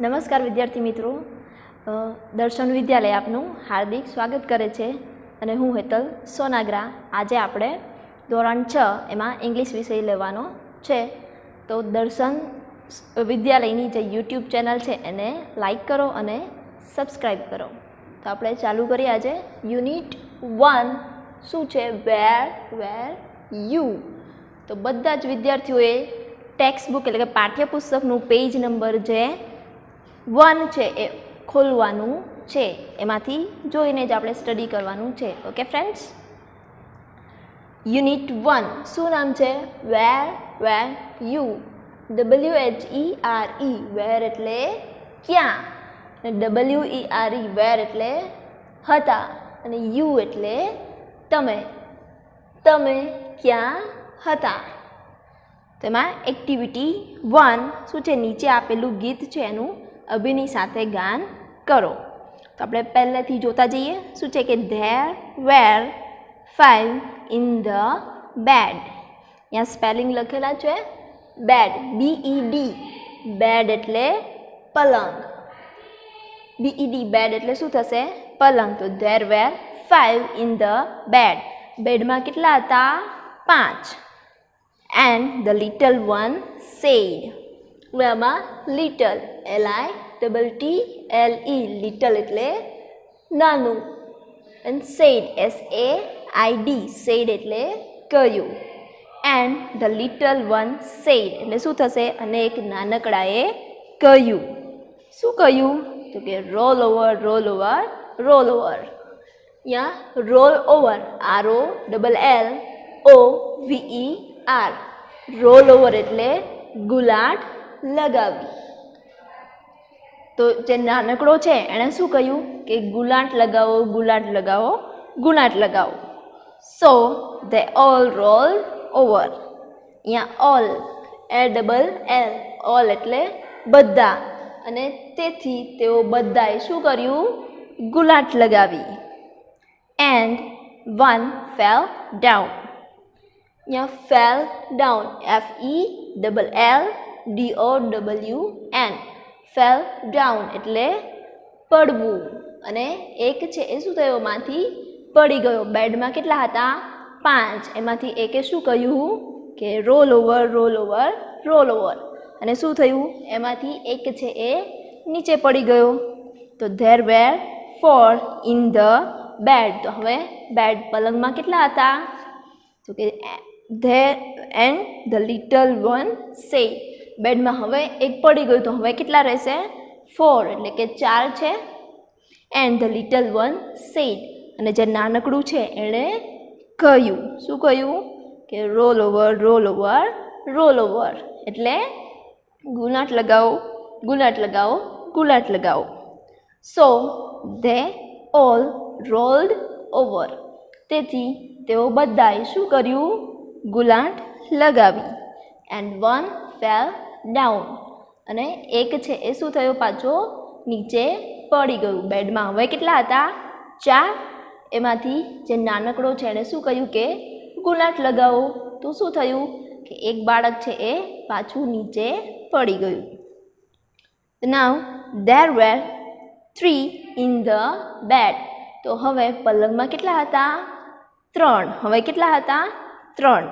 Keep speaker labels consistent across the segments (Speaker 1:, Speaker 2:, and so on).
Speaker 1: નમસ્કાર વિદ્યાર્થી મિત્રો, દર્શન વિદ્યાલય આપનું હાર્દિક સ્વાગત કરે છે અને હું હેતલ સોનાગ્રા. આજે આપણે ધોરણ 6 એમાં ઇંગ્લિશ વિષય લેવાનો છે. તો દર્શન વિદ્યાલયની જે યુટ્યુબ ચેનલ છે એને લાઈક કરો અને સબસ્ક્રાઈબ કરો. તો આપણે ચાલુ કરીએ. આજે યુનિટ 1 શું છે? વેર યુ. તો બધા જ વિદ્યાર્થીઓએ ટેક્સ્ટ બુક એટલે કે પાઠ્યપુસ્તકનું પેજ નંબર જે 1 છે એ ખોલવાનું છે. એમાંથી જોઈને જ આપણે સ્ટડી કરવાનું છે. ઓકે ફ્રેન્ડ્સ, યુનિટ 1 શું નામ છે? વેર યુ. WHERE વેર એટલે ક્યાં, અને WERE વેર એટલે હતા, અને યુ એટલે તમે. તમે ક્યાં હતા? તેમાં એક્ટિવિટી 1 શું છે? નીચે આપેલું ગીત છે એનું અભિનય સાથે ગાન કરો. તો આપણે પહેલેથી જોતા જઈએ. શું છે કે there were 5 in the bed. અહીંયા સ્પેલિંગ લખેલા છે બેડ, BED. બેડ એટલે પલંગ. BED બેડ એટલે શું થશે? પલંગ. તો there were 5 in the bed. બેડમાં કેટલા હતા? 5. And the little one said. એમાં લિટલ, LITTLE, લિટલ એટલે નાનું, and said, SAID, said એટલે કહ્યું. And the little one said એટલે શું થશે? અને એક નાનકડાએ કહ્યું. શું કહ્યું? તો કે roll over, roll over, roll over. અહીંયા roll over, ROLLOVER, roll over એટલે ગુલાટ લગાવી. તો જે નાનકડો છે એણે શું કહ્યું કે ગુલાટ લગાવો, ગુલાટ લગાવો, ગુલાટ લગાવો. So they all rolled over. અહીંયા all, ALL, all એટલે બધા, અને તેથી તેઓ બધાએ શું કર્યું? ગુલાટ લગાવી. And one fell down. અહીંયા fell down, FELLDOWN, fell down એટલે પડવું. અને એક છે એ શું થયો? એમાંથી પડી ગયો. બેડમાં કેટલા હતા? 5. એમાંથી એકે શું કહ્યું કે roll over, roll over, roll over. અને શું થયું? એમાંથી એક છે એ નીચે પડી ગયો. તો there were 4 in the bed. તો હવે બેડ, પલંગમાં કેટલા હતા? તો કે there and the little one said. બેડમાં હવે એક પડી ગયું, તો હવે કેટલા રહેશે? 4, એટલે કે 4 છે. and the little one said, અને જે નાનકડું છે એણે કહ્યું. શું કહ્યું? કે roll over, roll over, roll over એટલે ગુલાટ લગાવો, ગુલાટ લગાવો, ગુલાટ લગાવો. So they all rolled over. તેથી તેઓ બધાએ શું કર્યું? ગુલાટ લગાવી. and one fell down. અને એક છે એ શું થયો? પાછો નીચે પડી ગયું. બેડમાં હવે કેટલા હતા? 4. એમાંથી જે નાનકડો છે એણે શું કહ્યું કે ગુલાટ લગાવો. તો શું થયું કે એક બાળક છે એ પાછું નીચે પડી ગયું. Now there were 3 in the bed. તો હવે પલંગમાં કેટલા હતા? 3. હવે કેટલા હતા? 3.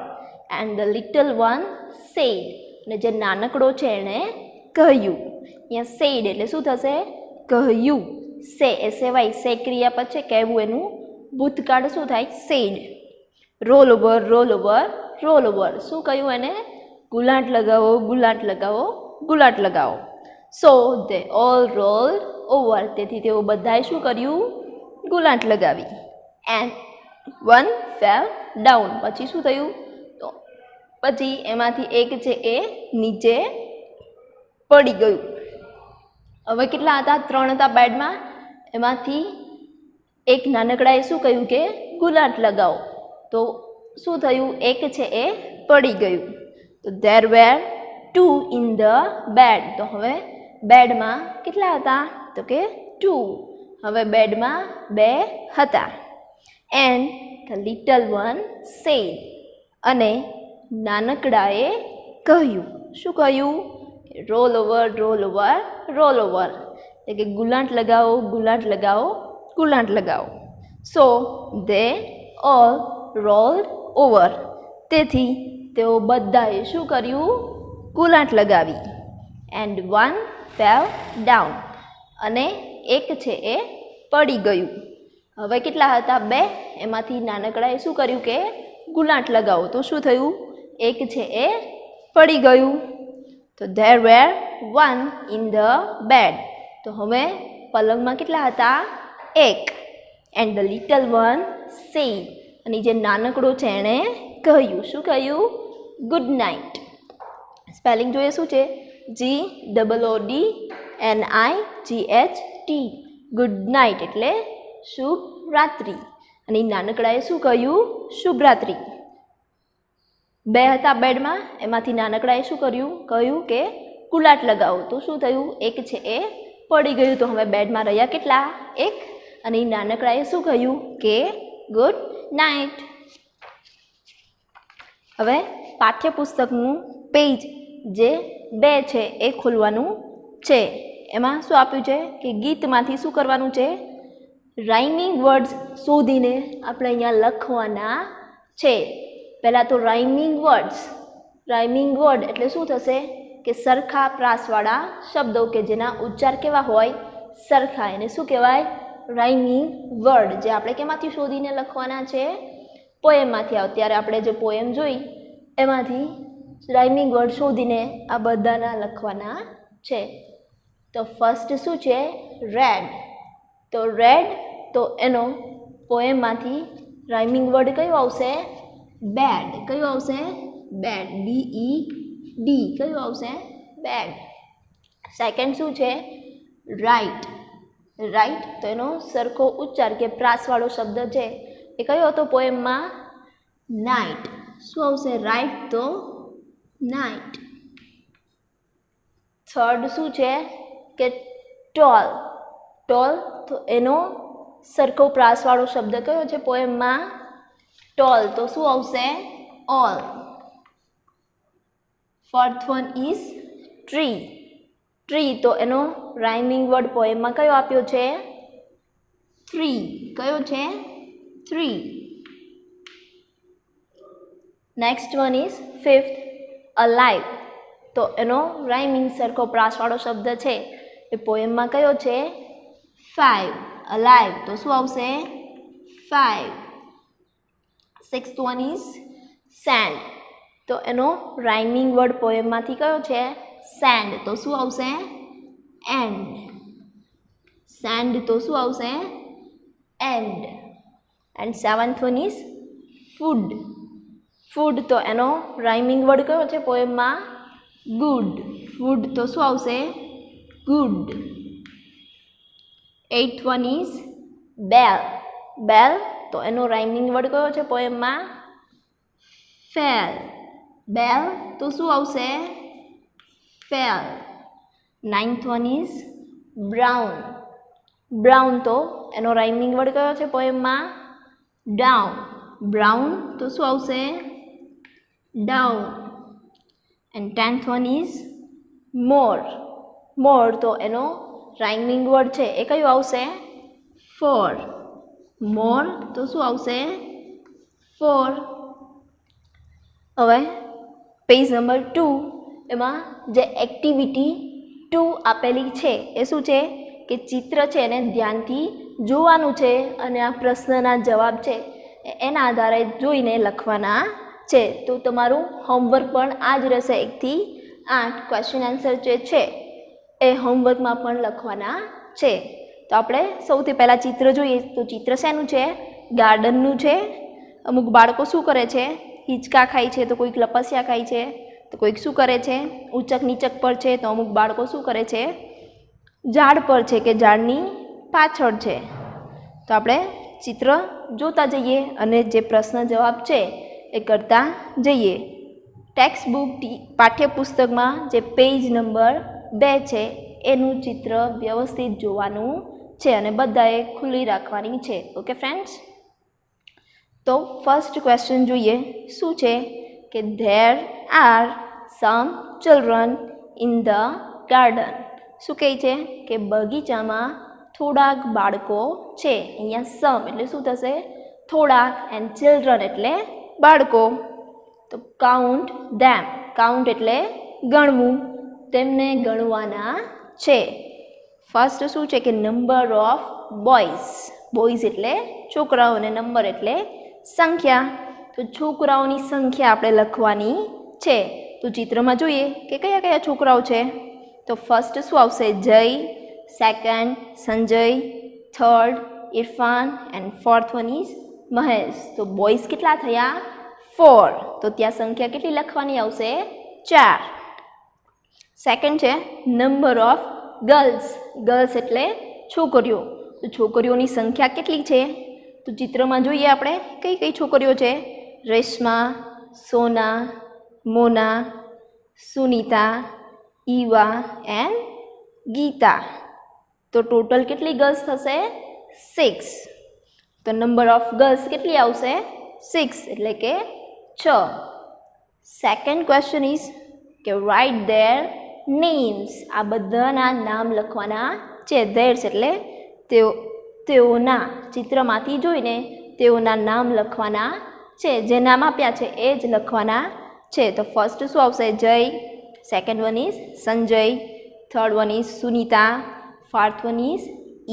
Speaker 1: and the little one said. અને જે નાનકડો છે એણે કહ્યું. અહીંયા said એટલે શું થશે? કહ્યું. SAY, સે ક્રિયાપદ છે, કહેવું, એનું ભૂતકાળ શું થાય? said. Roll over, roll over, roll over. શું કહ્યું એને? ગુલાટ લગાવો, ગુલાટ લગાવો, ગુલાટ લગાવો. So they all rolled over. તેથી તેઓ બધાએ શું કર્યું? ગુલાટ લગાવી. and one fell down. પછી શું થયું? તો પછી એમાંથી એક છે એ નીચે પડી ગયું. હવે કેટલા હતા? 3 હતા બેડમાં. એમાંથી એક નાનકડાએ શું કહ્યું કે ગુલાટ લગાવો. તો શું થયું? એક છે એ પડી ગયું. તો there were 2 in the bed. તો હવે બેડમાં કેટલા હતા? તો કે 2. હવે બેડમાં 2 હતા. and the little one said. અને નાનકડાએ કહ્યું. શું કહ્યું? Roll over, roll over, roll over, એટલે કે ગુલાંટ લગાવો, ગુલાંટ લગાવો, ગુલાંટ લગાવો. So they all rolled over, તેથી તેઓ બધાએ શું કર્યું? ગુલાંટ લગાવી. એન્ડ વન ફેલ ડાઉન, અને એક છે એ પડી ગયું. હવે કેટલા હતા? 2. એમાંથી નાનકડાએ શું કર્યું કે ગુલાંટ લગાવો, તો શું થયું? એક છે એ પડી ગયું. તો there were 1 in the bed, તો હવે પલંગમાં કેટલા હતા? 1. And the little one said, અને જે નાનકડો છે એણે કહ્યું, શું કહ્યું? Good night. સ્પેલિંગ જોઈએ શું છે? GOODNIGHT, ગુડ નાઇટ એટલે શુભ રાત્રિ. અને નાનકડાએ શું કહ્યું? શુભ રાત્રિ. 2 હતા બેડમાં, એમાંથી નાનકડાએ શું કર્યું? કહ્યું કે ગુલાંટ લગાવો, તો શું થયું? એક છે એ પડી ગયું. તો હવે બેડમાં રહ્યા કેટલા? 1. અને નાનકડાએ શું કહ્યું? કે ગુડ નાઇટ. હવે પાઠ્યપુસ્તકનું પેજ જે 2 છે એ ખોલવાનું છે. એમાં શું આપ્યું છે કે ગીતમાંથી શું કરવાનું છે? રાઇમિંગ વર્ડ્સ શોધીને આપણે અહીંયા લખવાના છે. પહેલાં તો રાઇમિંગ વર્ડ્સ, રાઇમિંગ વર્ડ એટલે શું થશે કે સરખા પ્રાસવાળા શબ્દો કે જેના ઉચ્ચાર કેવા હોય? સરખા, એને શું કહેવાય? રાઇમિંગ વર્ડ, જે આપણે કેમાંથી શોધીને લખવાના છે? પોએમમાંથી. અત્યારે આપણે જે પોએમ જોઈ એમાંથી રાઇમિંગ વર્ડ શોધીને આ બધાના લખવાના છે. તો ફર્સ્ટ શું છે? રેડ. તો રેડ, તો એનો પોએમમાંથી રાઇમિંગ વર્ડ કયો આવશે? બેડ. કયું આવશે? બેડ. BED. કયું આવશે? બેડ. સેકન્ડ શું છે? રાઇટ. રાઇટ, તો એનો સરખો ઉચ્ચાર કે પ્રાસવાળો શબ્દ છે એ કયો હતો પોએમમાં? નાઇટ. શું આવશે? રાઇટ, તો નાઇટ. થર્ડ શું છે કે ટોલ. ટોલ, તો એનો સરખો પ્રાસવાળો શબ્દ કયો છે પોએમમાં? ટોલ, તો શું આવશે? All. Fourth one is tree. Tree, તો એનો રાઇમિંગ વર્ડ પોએમમાં કયો આપ્યો છે? થ્રી. કયો છે? Three. Next one is fifth, alive. તો એનો રાઇમિંગ સરખો પ્રાસવાળો શબ્દ છે એ પોએમમાં કયો છે? 5. અલાઇવ, તો શું આવશે? 5. Sixth one is send. તો એનો રાઇમિંગ વર્ડ પોએમમાંથી કયો છે? સેન્ડ, તો શું આવશે? એન્ડ. સેન્ડ, તો શું આવશે? And. And seventh one is food. Food, તો એનો રાઇમિંગ વર્ડ કયો છે પોએમમાં? ગુડ. ફૂડ, તો શું આવશે? ગુડ. એઇથ વન ઇઝ બેલ. બેલ, તો એનો રાઇમિંગ વર્ડ કયો છે પોએમમાં? ફેલ. બેલ, તો શું આવશે? Fail. Ninth one is brown. Brown, તો એનો રાઇમિંગ વર્ડ કયો છે પોએમમાં? ડાઉન. બ્રાઉન, તો શું આવશે? Down. And tenth one is more. More, તો એનો રાઇમિંગ વર્ડ છે એ કયો આવશે? ફોર. મોર, તો શું આવશે? ફોર. હવે પેજ નંબર 2 એમાં જે એક્ટિવિટી 2 આપેલી છે એ શું છે કે ચિત્ર છે એને ધ્યાનથી જોવાનું છે અને આ પ્રશ્નના જવાબ છે એના આધારે જોઈને લખવાના છે. તો તમારું હોમવર્ક પણ આ જ રહેશે. 1 થી 8 ક્વેશ્ચન આન્સર જે છે એ હોમવર્કમાં પણ લખવાના છે. તો આપણે સૌથી પહેલાં ચિત્ર જોઈએ. તો ચિત્ર શેનું છે? ગાર્ડનનું છે. અમુક બાળકો શું કરે છે? હિંચકા ખાય છે, તો કોઈક લપસ્યા ખાય છે, તો કોઈક શું કરે છે? ઊંચક નીચક પર છે, તો અમુક બાળકો શું કરે છે? ઝાડ પર છે કે ઝાડની પાછળ છે. તો આપણે ચિત્ર જોતા જઈએ અને જે પ્રશ્ન જવાબ છે એ કરતા જઈએ. ટેક્સ્ટ બુક પાઠ્યપુસ્તકમાં જે પેજ નંબર 2 છે એનું ચિત્ર વ્યવસ્થિત જોવાનું છે અને બધાએ ખુલ્લી રાખવાની છે. Okay friends? તો ફર્સ્ટ ક્વેશ્ચન જોઈએ. શું છે કે there are some children in the garden. શું કહે છે કે બગીચામાં થોડાક બાળકો છે. અહીંયા સમ એટલે શું થશે થોડાક એન્ડ ચિલ્ડ્રન એટલે બાળકો. તો કાઉન્ટ ધેમ, કાઉન્ટ એટલે ગણવું, તેમને ગણવાના છે. ફર્સ્ટ શું છે કે નંબર ઓફ બોયઝ, બોયઝ એટલે છોકરાઓ અને નંબર એટલે સંખ્યા. તો છોકરાઓની સંખ્યા આપણે લખવાની છે. તો ચિત્રમાં જોઈએ કે કયા કયા છોકરાઓ છે. તો ફર્સ્ટ શું આવશે Jay, second Sanjay, third Irfan and fourth one is Mahesh. તો બોયઝ કેટલા થયા 4. તો ત્યાં સંખ્યા કેટલી લખવાની આવશે 4. સેકન્ડ છે નંબર ઓફ ગર્લ્સ, ગર્લ્સ એટલે છોકરીઓ. તો છોકરીઓની સંખ્યા કેટલી છે. તો ચિત્રમાં જોઈએ આપણે કઈ કઈ છોકરીઓ છે. રેશમા, સોના, મોના, સુનીતા, ઈવા એન્ડ ગીતા. તો ટોટલ કેટલી ગર્લ્સ થશે 6. તો નંબર ઓફ ગર્લ્સ કેટલી આવશે 6 એટલે કે 6. સેકન્ડ ક્વેશ્ચન ઇઝ કે રાઇટ ધેર નેમ્સ. આ બધાના નામ લખવાના છે. ધેર્સ એટલે તેઓના, ચિત્રમાંથી જોઈને તેઓના નામ લખવાના છે. જે નામ આપ્યા છે એ જ લખવાના છે. તો ફર્સ્ટ શું આવશે Jay, second one is Sanjay, third one is Sunita, fourth one is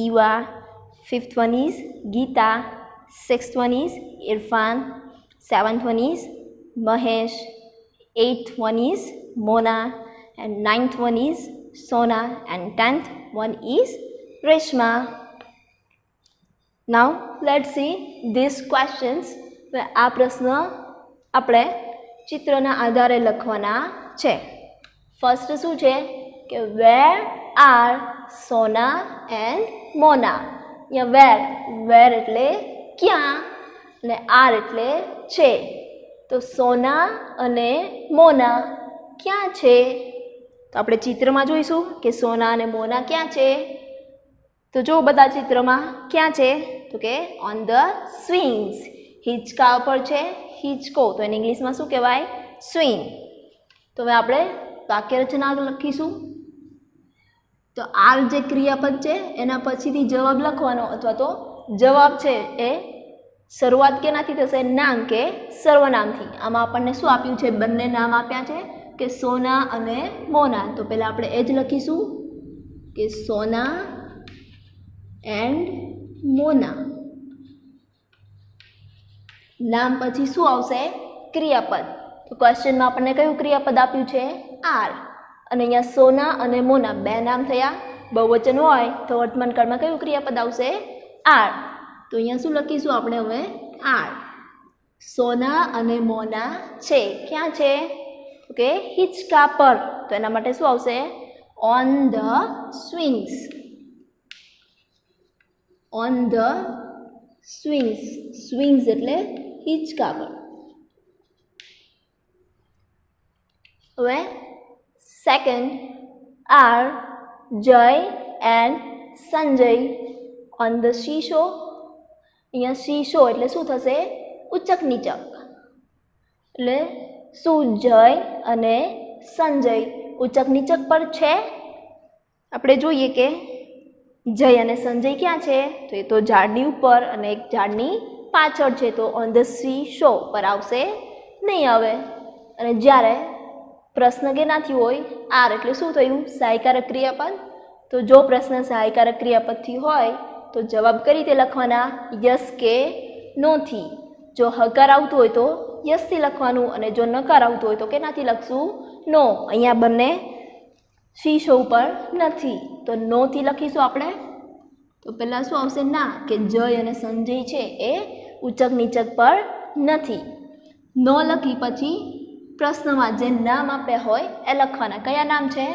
Speaker 1: Eva, fifth one is Gita, sixth one is Irfan, seventh one is Mahesh, eighth one is Mona and ninth one is Sona and 10th one is Reshma. Now let's see these questions. આ પ્રશ્ન આપણે ચિત્રના આધારે લખવાના છે. First શું છે કે where are Sona and મોના. અહીંયા વેર એટલે ક્યાં અને આર એટલે છે. તો સોના અને મોના ક્યાં છે. તો આપણે ચિત્રમાં જોઈશું કે સોના અને મોના ક્યાં છે. તો જો બધા ચિત્રમાં ક્યાં છે તો કે ઓન ધ સ્વિંગ્સ, હિંચકા ઉપર છે. હિંચકો તો એને ઇંગ્લિશમાં શું કહેવાય સ્વિંગ. તો હવે આપણે વાક્ય રચના લખીશું. તો આર જે ક્રિયાપદ છે એના પછીથી જવાબ લખવાનો, અથવા તો જવાબ છે એ શરૂઆત કેનાથી થશે નામ કે સર્વનામથી. આમાં આપણને શું આપ્યું છે બંને નામ આપ્યા છે કે સોના અને મોના. તો પહેલાં આપણે એ જ લખીશું કે સોના એન્ડ મોના. નામ પછી શું આવશે ક્રિયાપદ. તો ક્વેશ્ચનમાં આપણને કયું ક્રિયાપદ આપ્યું છે આર. અને અહીંયા સોના અને મોના બે નામ થયા. બહુવચન હોય તો વર્તમાનકાળમાં કયું ક્રિયાપદ આવશે આર. તો અહીંયા શું લખીશું આપણે હવે આર. સોના અને મોના છે. ક્યાં છે ઓકે હિંચકા પર. તો એના માટે શું આવશે on the swings. On the swings, swings એટલે હિંચકા પર. હવે સેકન્ડ આર જય એન્ડ સંજય ઓન ધ શીશો. અહીંયા શીશો એટલે શું થશે ઉચક નીચક. એટલે શું જય અને સંજય ઉચક નીચક પર છે. આપણે જોઈએ કે જય અને સંજય ક્યાં છે તો એ તો ઝાડની ઉપર અને એક ઝાડની પાછળ છે. તો ઓન ધ સી શો પર આવશે નહીં આવે. અને જ્યારે પ્રશ્ન કેનાથી હોય આર એટલે શું થયું સહાયકારક ક્રિયાપદ. તો જો પ્રશ્ન સહાયકારક ક્રિયાપદથી હોય તો જવાબ કઈ રીતે લખવાના યસ કે નોથી. જો હકાર આવતું હોય તો યસથી લખવાનું અને જો નકાર આવતું હોય તો કેનાથી લખશું નો. અહીંયા બંને શીશો ઉપર નથી તો નોથી લખીશું આપણે. તો પહેલાં શું આવશે ના કે જય અને સંજય છે એ ઉચક નીચક પર નથી. નો લખી પછી પ્રશ્નમાં જે નામ આપ્યા હોય એ લખવાના. કયા નામ છે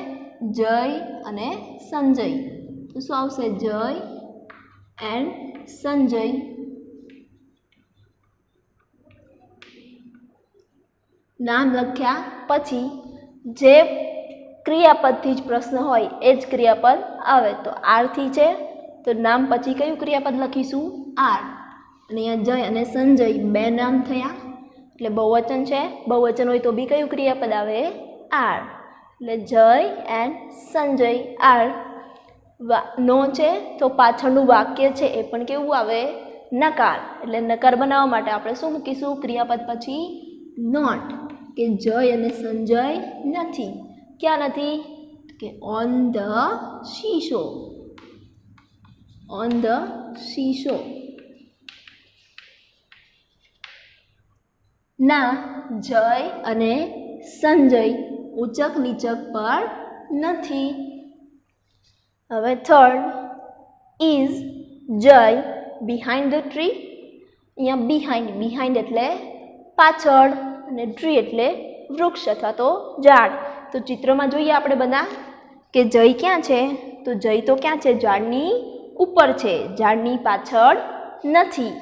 Speaker 1: જય અને સંજય. તો શું આવશે જય એન્ડ સંજય. નામ લખ્યા પછી જે ક્રિયાપદથી જ પ્રશ્ન હોય એ જ ક્રિયાપદ આવે. તો આરથી છે તો નામ પછી કયું ક્રિયાપદ લખીશું આર. અને અહીંયા જય અને સંજય બે નામ થયા એટલે બહુવચન છે. બહુવચન હોય તો બી કયું ક્રિયાપદ આવે આર. એટલે જય એન્ડ સંજય આર નો છે તો પાછળનું વાક્ય છે એ પણ કેવું આવે નકાર એટલે નકાર બનાવવા માટે આપણે શું મૂકીશું ક્રિયાપદ પછી નોટ કે જય અને સંજય નથી ક્યાં નથી કે ઓન ધ સીશો ઓન ધ સીશો ના જય અને સંજય ઉચક નીચક પર નથી હવે third is Jay behind the tree અહીંયા બિહાઇન્ડ એટલે પાછળ અને ટ્રી એટલે વૃક્ષ અથવા તો ઝાડ તો ચિત્રમાં જોઈએ આપણે બધા કે જય ક્યાં છે તો જય તો ક્યાં છે ઝાડની ઉપર છે ઝાડની પાછળ નથી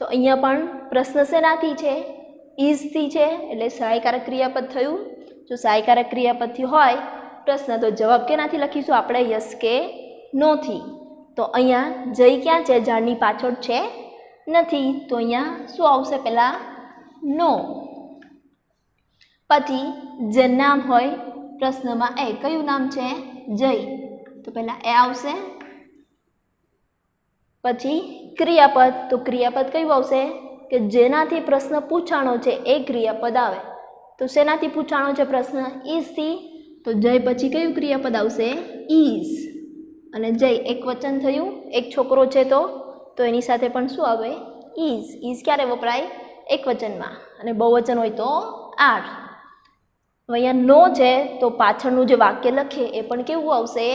Speaker 1: તો અહીંયા પણ પ્રશ્ન શેનાથી છે ઇઝથી છે એટલે સહાયકારક ક્રિયાપદ થયું જો સહાયકારક ક્રિયાપદથી હોય પ્રશ્ન તો જવાબ કેનાથી લખીશું આપણે યસ કે નોથી તો અહીંયા જય ક્યાં છે ઝાડની પાછળ છે નથી તો અહીંયા શું આવશે પહેલાં નો પછી જે નામ હોય પ્રશ્નમાં એ કયું નામ છે જય તો પહેલાં એ આવશે પછી ક્રિયાપદ તો ક્રિયાપદ કયું આવશે કે જેનાથી પ્રશ્ન પૂછાણો છે એ ક્રિયાપદ આવે તો શેનાથી પૂછાણો છે પ્રશ્ન ઇઝથી તો જય પછી કયું ક્રિયાપદ આવશે ઇઝ અને જય એક વચન થયું એક છોકરો છે તો એની સાથે પણ શું આવે ઇઝ ક્યારે વપરાય એક વચનમાં અને બહુવચન હોય તો આર અહીંયા નો છે તો પાછળનું જે વાક્ય લખે એ પણ કેવું આવશે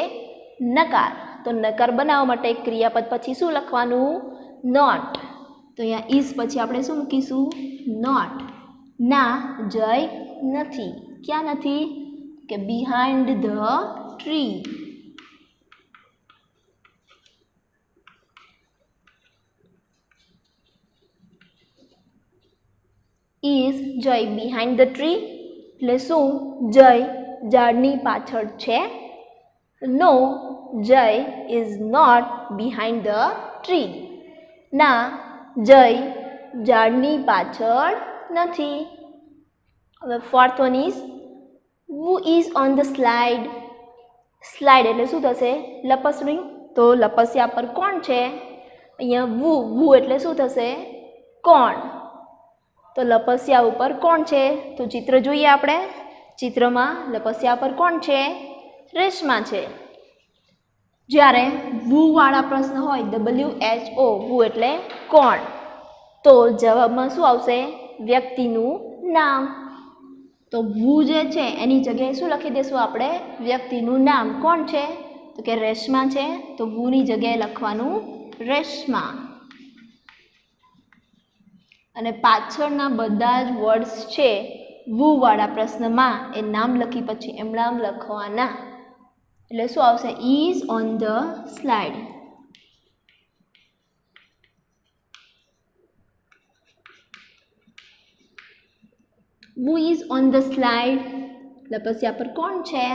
Speaker 1: નકાર તો નકાર બનાવવા માટે ક્રિયાપદ પછી શું લખવાનું નોટ તો અહીંયા ઇઝ પછી આપણે શું મૂકીશું નોટ ના જય નથી ક્યાં નથી કે behind the tree is Jay behind the tree એટલે શું જય ઝાડની પાછળ છે no Jay is not behind the tree ના જય ઝાડની પાછળ નથી હવે fourth one is who is on the slide એટલે શું થશે લપસણી તો લપસ્યા પર કોણ છે અહીંયા વુ એટલે શું થશે કોણ તો લપસ્યા ઉપર કોણ છે તો ચિત્ર જોઈએ આપણે ચિત્રમાં લપસ્યા પર કોણ છે રેશમા છે જ્યારે વુ વાળા પ્રશ્ન હોય WHO વુ એટલે કોણ તો જવાબમાં શું આવશે વ્યક્તિનું નામ તો વુ જે છે એની જગ્યાએ શું લખી દઈશું આપણે વ્યક્તિનું નામ કોણ છે તો કે રેશમા છે તો વુની જગ્યાએ લખવાનું રેશમા અને પાછળના બધા જ વર્ડ્સ છે વુ વાળા પ્રશ્નમાં એ નામ લખી પછી એમ નામ લખવાના એટલે શું આવશે is on the slide who is on the slide લપસ્યા પર કોણ છે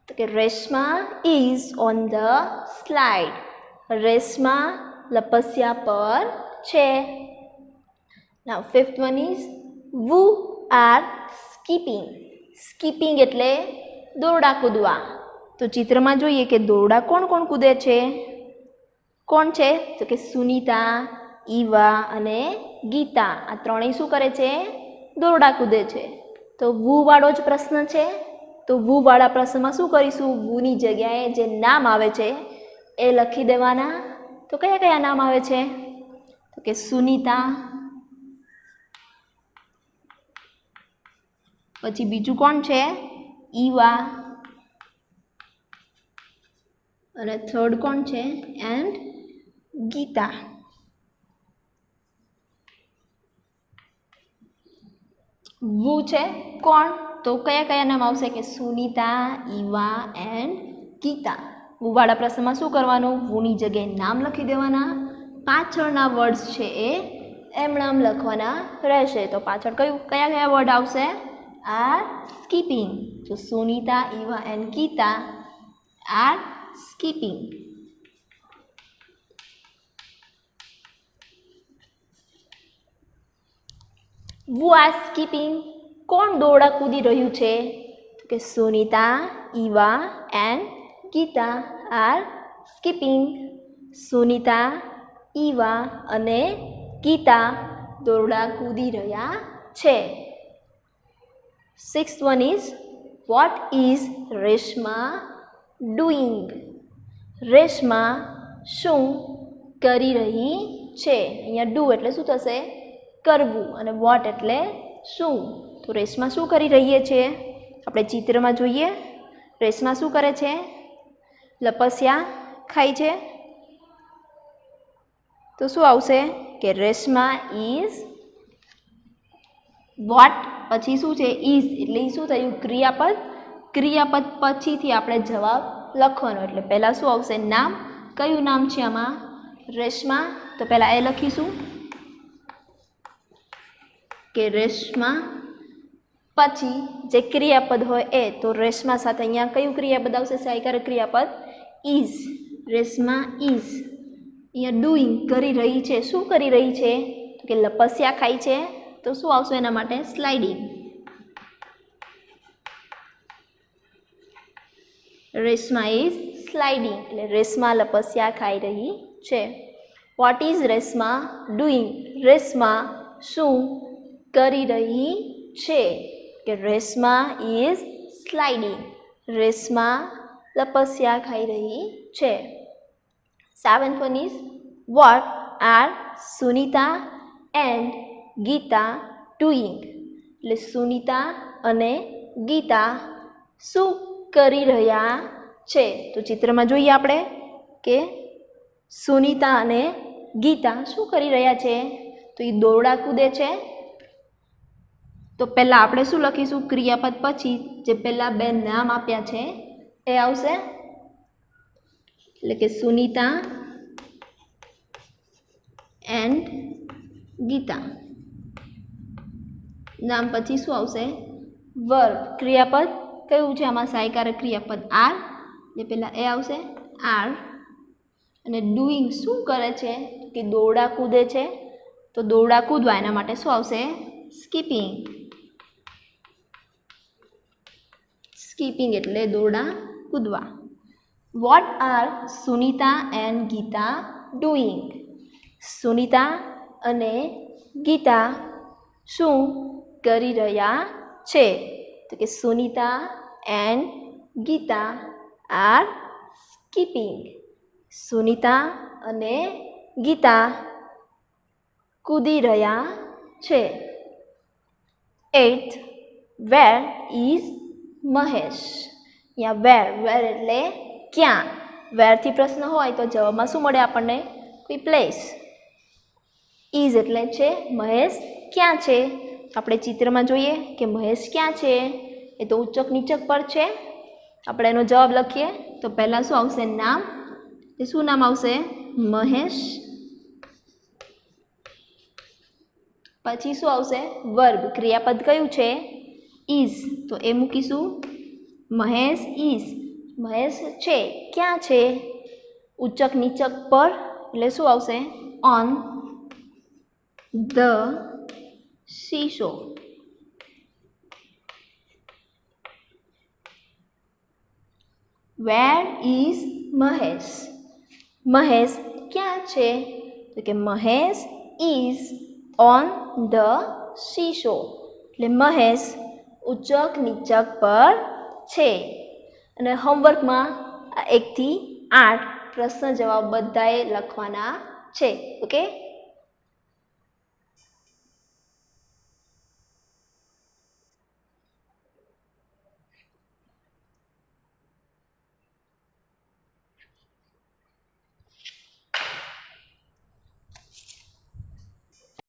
Speaker 1: તો કે Reshma is on the slide Reshma લપસ્યા પર છે now fifth one is who are skipping એટલે દોરડા કૂદવા તો ચિત્રમાં જોઈએ કે દોરડા કોણ કોણ કૂદે છે કોણ છે તો કે સુનીતા ઈવા અને ગીતા આ ત્રણેય શું કરે છે દોરડા કૂદે છે તો વુ વાળો જ પ્રશ્ન છે તો વુ વાળા પ્રશ્નમાં શું કરીશું વુની જગ્યાએ જે નામ આવે છે એ લખી દેવાના તો કયા કયા નામ આવે છે તો કે સુનીતા પછી બીજું કોણ છે ઈવા અને થર્ડ કોણ છે એન્ડ ગીતા વુ છે કોણ તો કયા કયા નામ આવશે કે સુનીતા ઈવા એન્ડ ગીતા વુ વાળા પ્રશ્નમાં શું કરવાનું વુની જગ્યાએ નામ લખી દેવાના પાછળના વર્ડ્સ છે એ એમ નામ લખવાના રહેશે તો પાછળ કયા કયા વર્ડ આવશે આર સ્કીપિંગ તો Sunita Eva and Geeta are skipping who are skipping કોણ દોરડા કૂદી રહ્યું છે કે Sunita, Eva and Geeta are skipping. Sunita, Eva અને ગીતા દોરડા કૂદી રહ્યા છે. 6th one is what is Reshma doing? Reshma શું કરી રહી છે? અહીંયા ડુ એટલે શું થશે? કરવું. અને વોટ એટલે શું? તો રેશમા શું કરી રહી છે? આપણે ચિત્રમાં જોઈએ. રેશમા શું કરે છે? લપસ્યા ખાય છે. તો શું આવશે? કે રેશમા ઇઝ વોટ પછી શું છે? ઇઝ એટલે એ શું થયું? ક્રિયાપદ. ક્રિયાપદ પછીથી આપણે જવાબ લખવાનો. એટલે પહેલાં શું આવશે? નામ. કયું નામ છે આમાં? રેશમા. તો પહેલાં એ લખીશું કે રેશમા. પછી જે ક્રિયાપદ હોય એ, તો રેશમા સાથે અહીંયા કયું ક્રિયાપદ આવશે? સહાયકારક ક્રિયાપદ ઇઝ. રેશમા ઇઝ અહીંયા ડુઈંગ કરી રહી છે. શું કરી રહી છે? તો કે લપસ્યા ખાય છે. તો શું આવશે એના માટે? સ્લાઇડિંગ. રેશમા ઇઝ સ્લાઇડિંગ એટલે રેશમા લપસ્યા ખાઈ રહી છે. What is Reshma doing? Reshma શું કરી રહી છે? કે રેશમા ઇઝ સ્લાઇડિંગ. રેશમા લપસ્યા ખાઈ રહી છે. 7th one is what are Sunita and Gita doing? એટલે સુનિતા અને ગીતા શું કરી રહ્યા છે? તો ચિત્રમાં જોઈએ આપણે કે સુનિતા અને ગીતા શું કરી રહ્યા છે? તો એ દોરડા કૂદે છે. તો પહેલાં આપણે શું લખીશું? ક્રિયાપદ પછી જે પહેલાં બે નામ આપ્યા છે એ આવશે. એટલે કે સુનિતા એન્ડ ગીતા. નામ પછી શું આવશે? વર્બ. ક્રિયાપદ કયું છે આમાં? સહાયકારક ક્રિયાપદ આર. જે પહેલાં એ આવશે આર. અને ડુઈંગ શું કરે છે? કે દોરડા કૂદે છે. તો દોરડા કૂદવા એના માટે શું આવશે? સ્કીપિંગ. સ્કીપિંગ એટલે દોરડા કૂદવા. What are Sunita and Gita doing? Sunita અને ગીતા શું કરી રહ્યા છે? તો કે Sunita and Geeta are skipping. Sunita અને ગીતા કૂદી રહ્યા છે. 8th where is Mahesh? અહીંયા વેર એટલે ક્યાં? વેરથી પ્રશ્ન હોય તો જવાબમાં શું મળે આપણને? કોઈ પ્લેસ. ઇઝ એટલે છે. મહેશ ક્યાં છે? આપણે ચિત્રમાં જોઈએ કે મહેશ ક્યાં છે? એ તો ઉચ્ચક નીચક પર છે. આપણે એનો જવાબ લખીએ તો પહેલાં શું આવશે? નામ. એ શું નામ આવશે? મહેશ. પછી શું આવશે? વર્બ. ક્રિયાપદ કયું છે? ઇઝ. તો એ મૂકીશું. મહેશ ઇઝ. મહેશ છે. ક્યાં છે? ઉચ્ચક નીચક પર એટલે શું આવશે? On the seashore. Where is Mahesh? Mahesh ક્યાં છે? તો કે Mahesh is on the seashore. એટલે મહેશ ઉચ્ચક નીચક પર છે. અને હોમવર્કમાં 1 થી 8 પ્રશ્ન જવાબ બધાએ લખવાના છે. ઓકે.